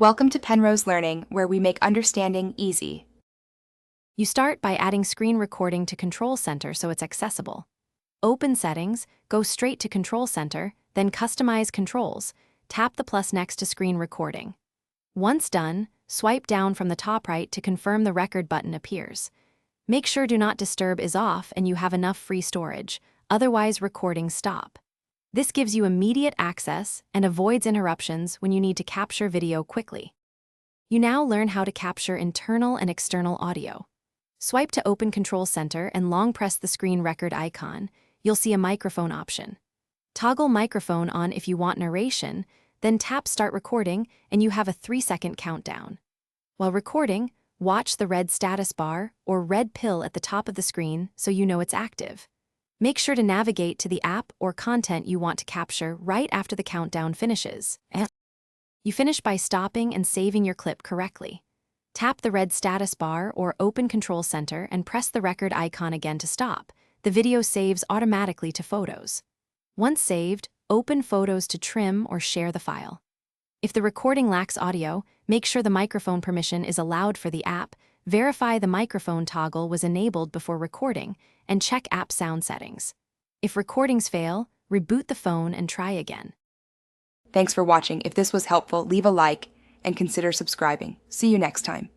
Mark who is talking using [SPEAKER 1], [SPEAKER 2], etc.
[SPEAKER 1] Welcome to Penrose Learning, where we make understanding easy.
[SPEAKER 2] You start by adding screen recording to Control Center so it's accessible. Open Settings, go straight to Control Center, then Customize Controls. Tap the plus next to Screen Recording. Once done, swipe down from the top right to confirm the Record button appears. Make sure Do Not Disturb is off and you have enough free storage, otherwise recordings stop. This gives you immediate access and avoids interruptions when you need to capture video quickly. You now learn how to capture internal and external audio. Swipe to open Control Center and long press the screen record icon. You'll see a microphone option. Toggle microphone on if you want narration, then tap Start Recording and you have a 3-second countdown. While recording, watch the red status bar or red pill at the top of the screen so you know it's active. Make sure to navigate to the app or content you want to capture right after the countdown finishes. You finish by stopping and saving your clip correctly. Tap the red status bar or open Control Center and press the record icon again to stop. The video saves automatically to Photos. Once saved, open Photos to trim or share the file. If the recording lacks audio, make sure the microphone permission is allowed for the app, verify the microphone toggle was enabled before recording, and check app sound settings. If recordings fail, reboot the phone and try again.
[SPEAKER 1] Thanks for watching. If this was helpful, leave a like and consider subscribing. See you next time.